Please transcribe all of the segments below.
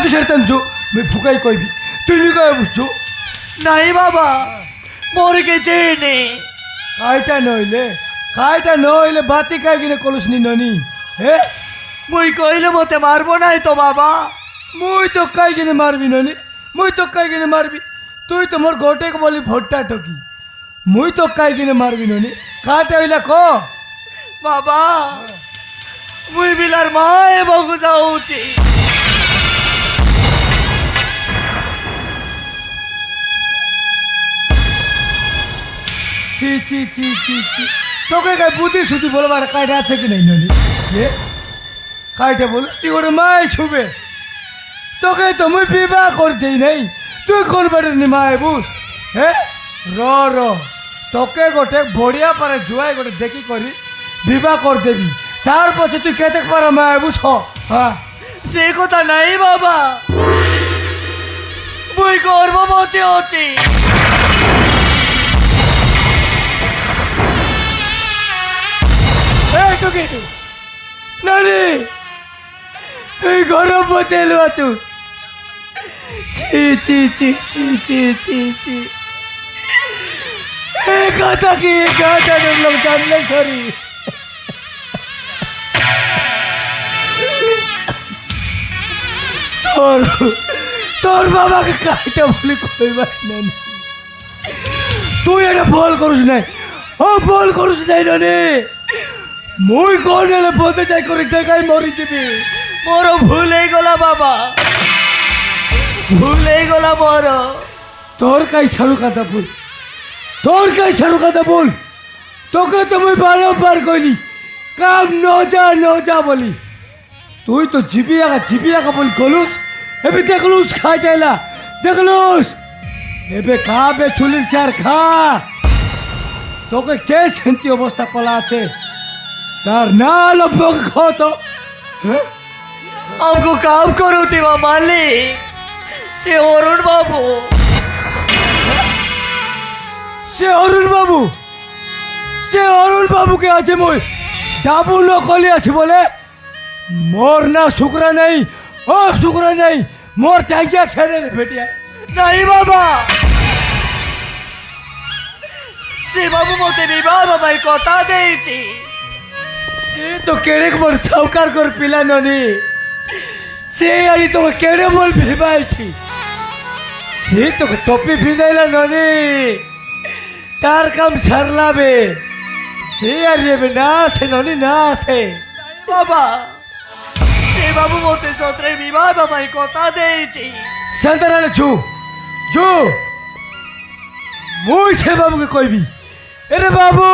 तो छेड़तान जो मैं फुकाई कोई भी तू नहीं कहे बुझो नहीं बाबा मोर के चेने कायटा नइले बाती काई किने कलुस नि ननी हे मुई कइले मते मारबो नहीं तो बाबा मुई तो काई किने मारबी ननी मुई तो काई किने मारबी तुई तो मोर गोटे को बोली भट्टा टकी मुई तो काई किने मारबी ननी काटा हइला को बाबा मुई बिलार माए बगु जाऊची ची ची ची ची ची तो काय बुद्धि सुधी बोलबार कायटा আছে কি নাই ননি এ কাইটা বলস তুই ওরে মাই শুবে তোকে তো মুই বিবাহ করতেই নাই তুই কোন বেড়ে নি মাই বুঝ হে র তোকে গোটে বড়িয়া পারে জুয়াই গোটে দেখি করি বিবাহ কর দেবি তার পছে তুই কেতে পারে মাই বুঝ হ্যাঁ সে কথা নাই বাবা মুই গর্ভবতী হচ্ছি নানি তুই গর্ভবতী এলো আছু ছি ছি ছি ছি ছি ছি ছি এ কথা কি গাটা লোক জানলে সরি তোর তোর বাবাকে কাইটা বলি কইবার নানি তুই এটা ভুল করুস নাই ও ভুল করুস নাই নানি মুই কোন এলে বলতে যাই করে দেখাই মরি যাবি মোর ভুল হয়ে গলা বাবা ভুল হয়ে গলা মোর তোর কাই সারু কথা বল তোর কাই সারু কথা বল তোকে তো মুই বারবার কইলি কাম ন যা বলি তুই তো জিবিয়াকা বল গলুস এবে দেখলুস খাইটাইলা দেখলুস এবে খাবে চুলির চার খা তোকে কে শান্তি অবস্থা কলা আছে तार नाल तो हमको काम करो तेवा मालिक से अरुण बाबू से अरुण बाबू के आज मैं डाबू न कली आसी बोले मोर ना शुक्र नहीं ओ शुक्र नहीं मोर टांगिया खेले रे बेटिया नहीं बाबा से बाबू मोते विवाह बाबा कथा देइछि ये तो केड़े मोर सावकार कर पिला ननी से आज तो केड़े मोल भिबाई छी से तो टोपी भिदाइला ननी तार काम सरला बे से आरे बे ना से ननी ना से बाबा से बाबू मोते सत्रे विवाह बाबा कथा देइछि संतराले जो मुई से बाबू के कहबी अरे बाबू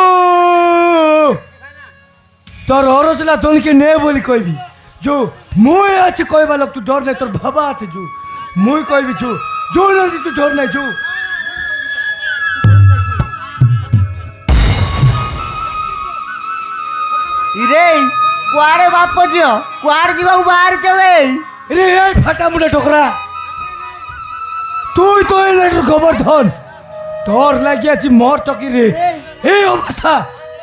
তোর অরজলা তোনকে নে বলি কইবি জো মুই আছে কইবা লোক তুই ডর নাই তোর বাবা আছে জো মুই কইবি জো নদি তুই ডর নাই জো ইরে কুয়াড়ে বাপ জিও কুয়াড় যাও বাহার যাবে রে এই ফাটা মুড়ে ঠোকরা তুই তো এই লেটার গোবর্ধন তোর লাগিয়াছি মর টকি রে এই অবস্থা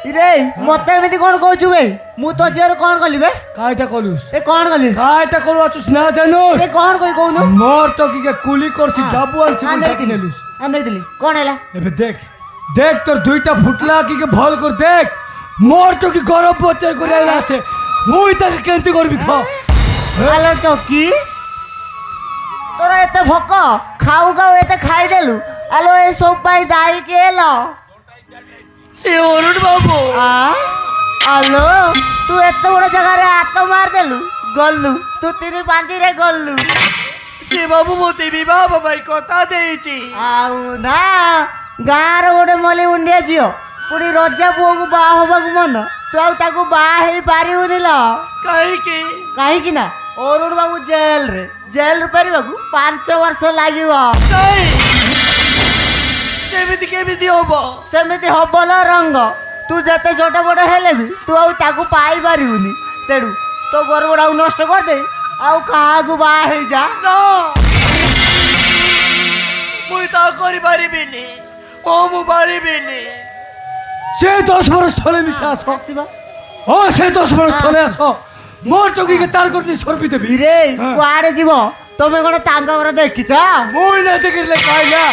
ইরে মতে এমিতি কোন কইছু বে মু তো জের কোন কলি বে কাইটা কলুস এ কোন কলি কাইটা করু আছুস না জানোস এ কোন কই কোন মর টকি কে কুলি করছি ডাবু আনছি বল ডাকি নেলুস আন্দাই দিলি কোন এলা এবে দেখ তোর দুইটা ফুটলা কি কে ভাল করে দেখ মর টকি গর্ভবতী করে আইলা আছে মুই তাকে কেনতি করবি খ আলো টকি তোরা এতে ভক খাও এতে খাই দেলু আলো এ সব পাই দাই কে এলো से अरुण बाबू আলো তুই এত বড় জায়গায় হাত মার দেলু গল্লু তুই 3-5 রে গল্লু से बाबू मोते विवाह बाबा कथा देइछि ଆଉ ନା ଗାଁର ଗୋଟେ ମଲି ଉଣ୍ଡିଆ ଝିଅ ପୁଣି ରଜା ପୁଅକୁ ବାହା ହବାକୁ ମନ ତୁ ଆଉ ତାକୁ ବାହା ହେଇ ପାରିବୁନି ଲ କାହିଁକି ନା ଅରୁଣ ବାବୁ ଜେଲରୁ ଫେରିବାକୁ 5 ବର୍ଷ ଲାଗିବ ସେମିତି କେମିତି ହବ ସେମିତି ହବ ଲ ରଙ୍ଗ ତୁ ଯେତେ ଛୋଟ ବଡ଼ ହେଲେ ବି ତୁ ଆଉ ତାକୁ ପାଇପାରିବୁନି ତେଣୁ ତୋ ଗର୍ବଟାକୁ ନଷ୍ଟ କରିଦେ ଆଉ କାହାକୁ ବାହା ହେଇଯା ମୁଇଁ ତା କରିପାରିବିନି ମୁଁ ପାରିବିନି से 10 बरस थले मिसा आस से 10 बरस थले आस মোর টকিকে তার করতে সরবি দেবি রে হ্যাঁ। কুଆଡେ ଯିବ ତମେ କ'ଣ ତାଙ୍କ ଘର ଦେଖିଛ মুই না দেখিলে কাইলা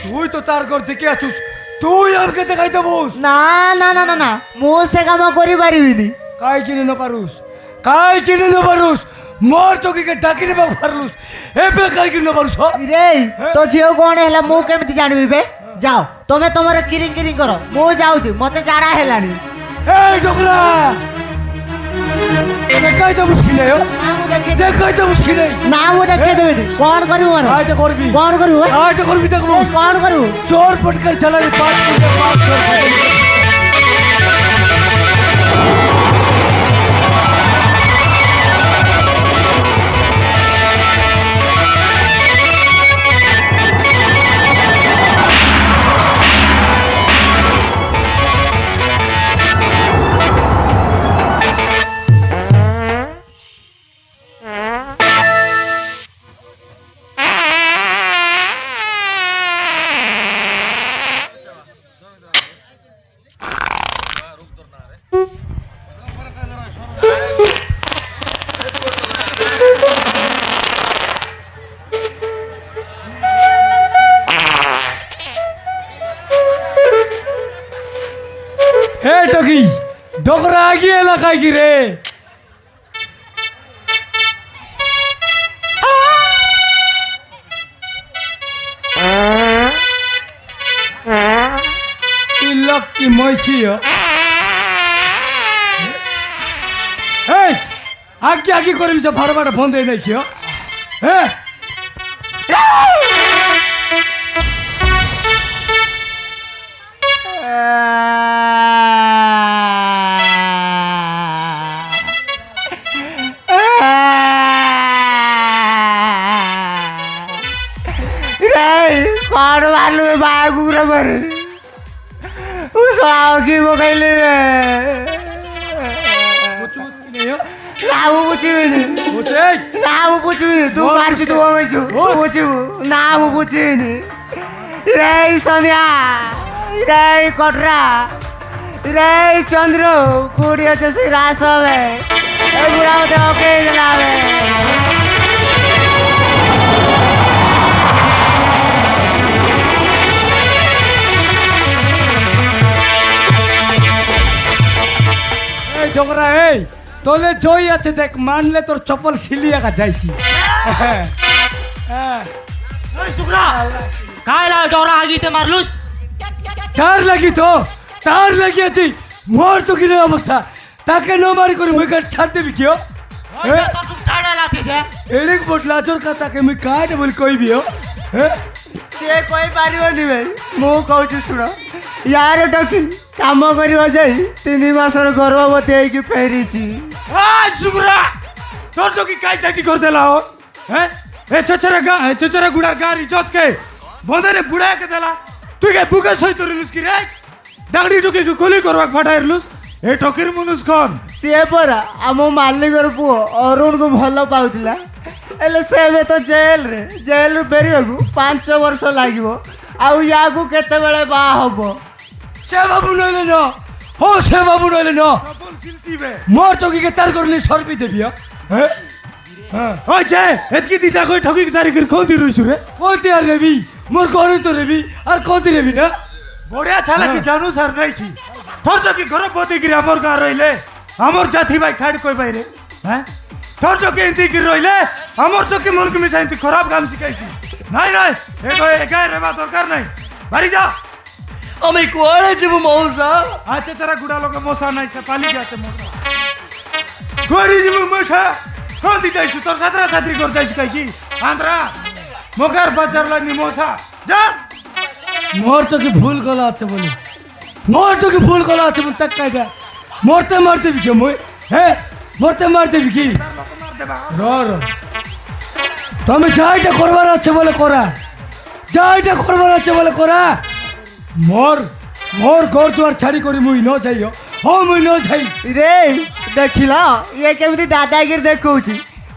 তুই তো তার কর দেখে আছুস তুই আমাকে দেখাই দেবুস ନା ନା ନା ନା ନା ମୁଁ ସେ କାମ କରିପାରିବିନି কাই কিনে ন পারুস কাই কিনে ন পারুস মোর টকিকে ডাকি নেবা পারলুস এবে কাই কিনে ন পারুস হ? ରେ ତୋ ଝିଅ କ'ଣ ହେଲା ମୁଁ କେମିତି ଜାଣିବି ବେ ଯାଅ ତମେ ତମର କିରିଂ କିରିଂ କର ମୁଁ ଯାଉଛି ମତେ ଝାଡ଼ା ହେଲାଣି এই ডোকরা দেখাই দেবুস কি নাই হ? ନା ମୁଁ ଦେଖେଇ দেখাই দেবুস কি নাই ନା ମୁଁ ଦେଖେଇ ଦେବିନି କ'ଣ କରିବୁ ମୋର আইটা করবি କ'ଣ କରିବୁ ବେ? আইটা করবি দেখবো ଏ, କ'ଣ କରିବୁ চোর পটকার চালালে পাঁচ মিনিটে পাঁচ চোর খাইতে হবে। হে টকি ডোকরা আগিয়ে এলাকায় কি রে তুই লক্ষ্মী মৈশিও এই আগে আগে করিম সে ভাড়া বন্ধ হয়ে নাই কিও হ্যাঁ କ'ଣ ମାରିଲୁ ବାହାକୁ ପୁରା ମାରେ ମୁଁ ଶଳାଅ କି ପକାଇଲି বুঝছিস কি নেই ନା ମୁଁ ବୁଝିବିନି বুঝছিস ନା ମୁଁ ବୁଝିବିନି ତୁ ମାରିଛୁ ତୁ କମେଇଛୁ ତୁ ବୁଝିବୁ ନା ମୁଁ ବୁଝିବିନି ରେ ସନ୍ଧ୍ୟା ରେ କଟରା ରେ ଚନ୍ଦ୍ର କୋଉଠି ଅଛ ସେ ରାସ ବେ ଏଗୁଡ଼ା ମତେ ଅକେଇ ଦେଲା ବେ এই ডোকরা এই তোলে জয় আছে দেখ মানলে তোর চপল সিলিয়া কা যাইছি হ্যাঁ হ্যাঁ শুক্রা কাইলা ডরা আগিতে মারলুস তার লাগি তো তার লাগিয়েছি মোর তো কিনে অবস্থা তাকে ন মারি করে মুই কাট ছাড় দেবি কিও এড়িক বটলা জোর কা তাকে মুই কাট বল কইবিও হ্যাঁ ସେ କହିପାରିବନି ଭାଇ ମୁଁ କହୁଛି ଶୁଣ ୟାର ଟକି କାମ କରିବ ଯାଇ 3 ମାସର ଗର୍ଭବତୀ ହେଇକି ଫେରିଛି सुगरा तोर तो की काई चाटी कर देला हो हैं ए चचरा गुड़ा गार इज्जत के बंदे ने बुढ़ा के देला तू के बुके सही तोरिलुस की रे डागडी टोके को कोली करवा फटाइरलुस ए ठोकिर मुनुस कोन ସିଏ ପରା ଆମ ମାଲିକର ପୁଅ ଅରୁଣକୁ ଭଲ ପାଉଥିଲା ହେଲେ ସେ ଏବେ ତ ଜେଲରୁ ଫେରିବାକୁ 5 ବର୍ଷ ଲାଗିବ ଆଉ ୟାକୁ କେତେବେଳେ ବାହା ହବ সে বাবু নইলে ন ও সে বাবু নইলে ন सबल सिलसी बे মোর চকি কে তার করলি সরবি দেবি হ্যাঁ হ্যাঁ ओ जे एतकी दीदा कोई ठोकी की तारीख कोन दी रुइसु रे কোনটি আর রেবি মোর করে তো রেবি আর কোনটি রেবি না बढ़िया छाला की जानू सर नहीं की थोर तो की घर पोती गिरी हमर गां रहिले हमर जाति भाई खाड़ कोई भाई रे हैं थोर तो के इंती गिर रहिले हमर तो के मन के मिसा इंती खराब काम सिखाइसी नहीं नहीं ए तो एकाय रेबा दरकार नहीं बारी जा আমি কুয়াড়ে যাব মৌসা आचे चरा गुडा लोग मोसा नहीं से पाली जाते मोसा गोरी जी मोसा कौन दी जाइसु तोर सातरा सातरी कर जाइसु काई की आंध्रा मोकार बाजार लगनी मोसा जा মোর তো কি ভুল গলা আছে বলে মোর তো কি ভুল গলা আছে বলে তাক কাইটা মরতে মারতে বি কে মই হ্যাঁ মরতে মারতে বি কি র র তুমি যাইটা করবার আছে বলে করা যাইটা করবার আছে বলে করা মোর মোর ঘর দুয়ার ছাড়ি করি মুই ন যাইও ও মুই ন যাই ରେ ଦେଖିଲ ଇଏ କେମିତି ଦାଦାଗିରି ଦେଖଉଛି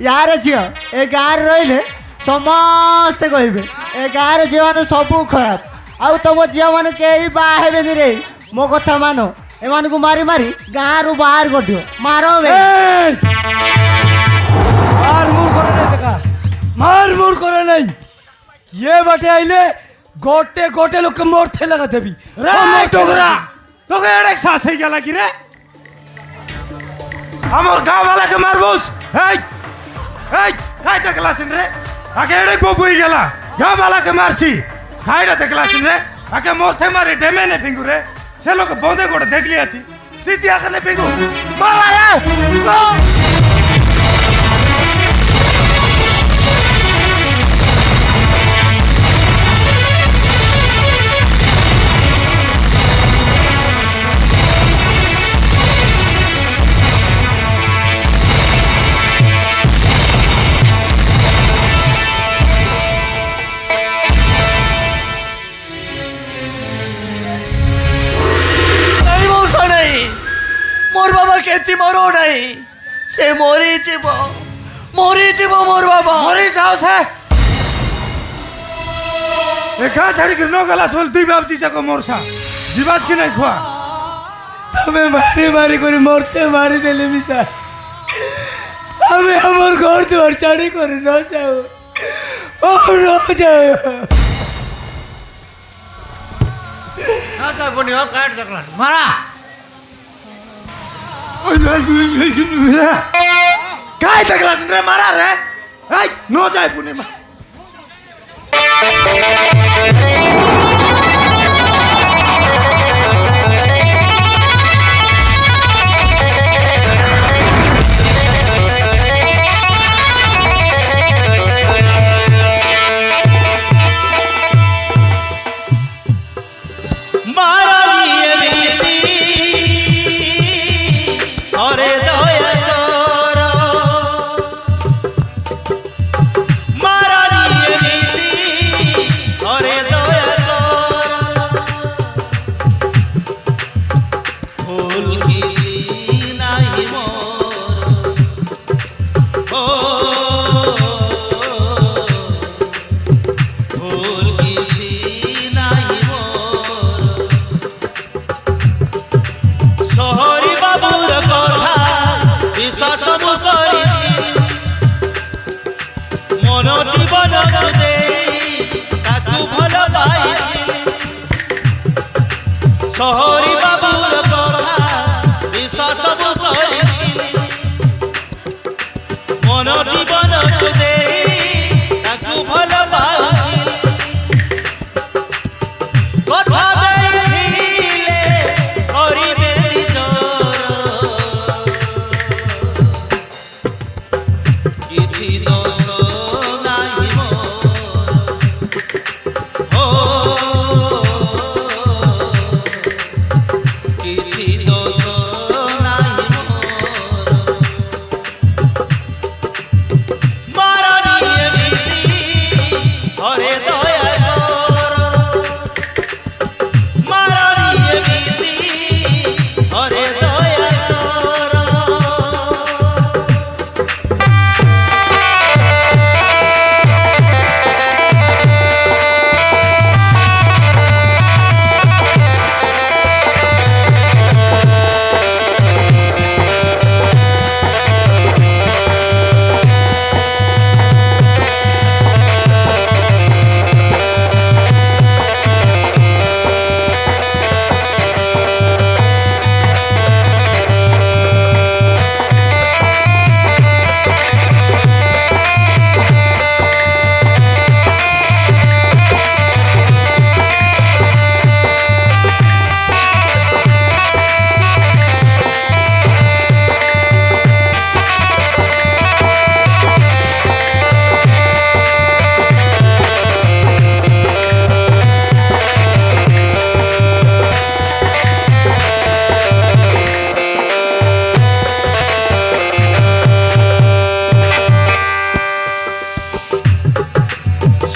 ୟାର ଝିଅ ଏ ଗାଁରେ ରହିଲେ ସମସ୍ତେ କହିବେ ଏ ଗାଁରେ ଝିଅମାନେ ସବୁ ଖରାପ ଆଉ ତମ ଝିଅମାନେ କେହି ବାହା ହେବେନି ରେ ମୋ କଥା ମାନ ଏମାନଙ୍କୁ ମାରି ମାରି ଗାଁରୁ ବାହାର କରିଦିଅ ମାର ବେ এই! মার মুর করে নাই দেখা মার মুর করে নাই ইয়ে বাটে আইলে গোটে গোটে লোককে মরতে লাগা দেবি রে টুকরা তোকে এড়ে শ্বাস হয়ে গেল কি রে আমার গাঁ বালাকে মারবুস এই এই খাই দেখলাছিন রে আগে এড়ে ববু হয়ে গেলা গাঁ বালাকে মারছি খাইটা দেখলাছিন রে আগে মরতে মারি ডেমে নে ফিঙ্গু রে সে লোক বন্ধে করে দেখলি আছি সিটি আখানে ফিঙ্গু মারা রে নাই মৌসা নাই মোর বাবা কেতি মরো নাই সে মরিଯିବ মোর বাবা মরি যাও সে এ গাঁ ছাড়ি কি নো গলাস বল দুই বাপ জিসা কো মোরসা জিবাস কি নাই খোয়া তুমি মারি মারি করে মরতে মারি দিলে মিশা আমি আমার ঘর দুয়ার ছাড়ি করে ন যাও ও ন যাও মারা काय দেখলাছিন রে মারা রে এই নো যায় পুনে মা শহরী বাবুর কথা বিশ্বাস করিছিলি মন জীবন দেই তাকু ভাল পাইছিলি কথা ଦେଇଥିଲେ କରିବେ କିଛି ଦୋଷ ନାହିଁ ମୋର କିଛି ଦୋଷ ନାହିଁ ମୋର ମାରନି ଏମିତି ହରେ ଦୟା କର ମାରନି ଏମିତି ହରେ ଦୟା କର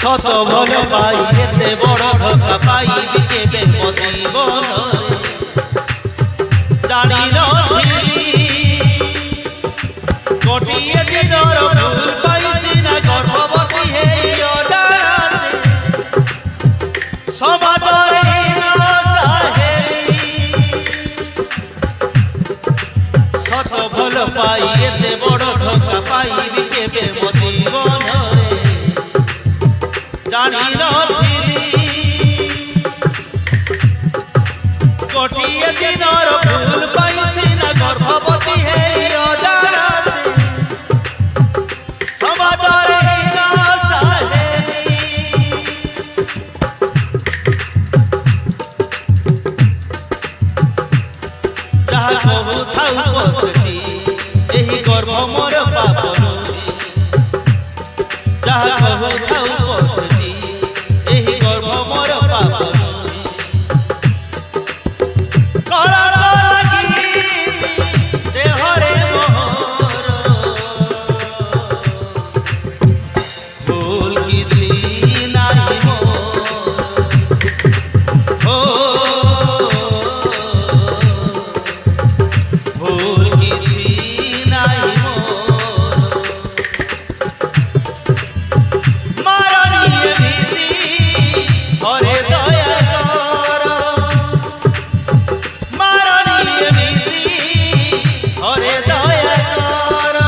শত ভাল পাই এতে বড় ধোকা পাইবি কেবে মো জীবন জানি নথিলি গোটিয়ে দিনর ভুল পাইছি না গর্ভবতী হেই অজানে সমাজরে হীনতা হেরি জানি নথিলি গোটিয়ে দিনর ভুল পাইছি না গর্ভবতী হেই অজানাতে সমাদরে না তাহেলি যাহা কহু থাউ পছটি ଏହି ଗର୍ଭ ମୋର ପାପ ନୁହେଁ ଯାହା କହୁ ଥାଉ ପଛଟି ଏହି ଗର୍ଭ ମୋର ପାପ ନୁହେଁ କଳଙ୍କ ଲାଗି ଦେହରେ ମୋହର ଭୁଲ କିଛି ନାହିଁ ମୋର ଭୁଲ କିଛି ନାହିଁ ମୋର ମାରଣୀୟ ଭୀତି ହରେ ଦୟା କର ମାରଣୀୟ ଭୀତି ହରେ ଦୟା କର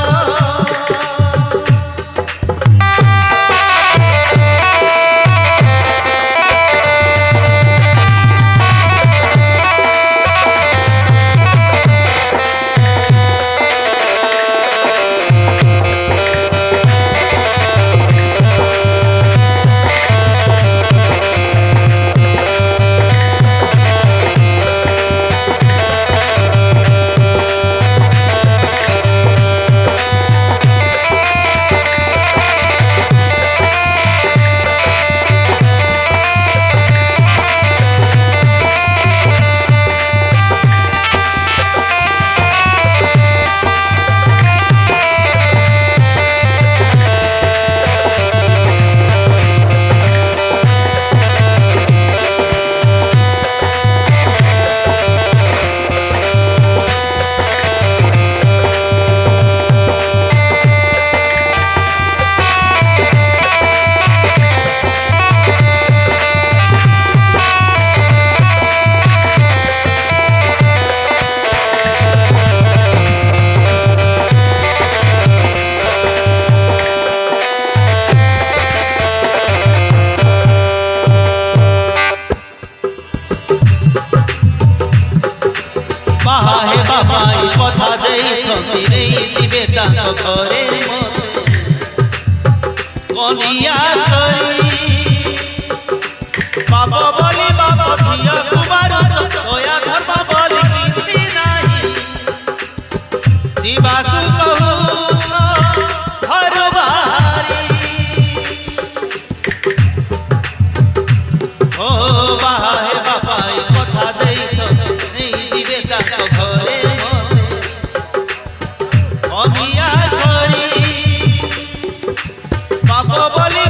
ବାହା ହେବା ପାଇଁ କଥା ଦେଇଛନ୍ତି ନେଇଯିବେ ତାଙ୍କ ଘରେ ମତେ କନିଆ କରି ବାପ ବୋଲି ବାପ ଝିଅକୁ ମାରୁଛ ଦୟା ଧର୍ମ ବୋଲି କିଛି ନାହିଁ ଯିବାକୁ କହୁଛ ଘରୁ ବାହାରି ଓ ବାହା ହେବା ପାଇଁ କଥା ଦେଇଛନ୍ତି ନେଇଯିବେ ତାଙ୍କ ଘରେ ମତେ କନିଆ କରି ବାପ ବୋଲି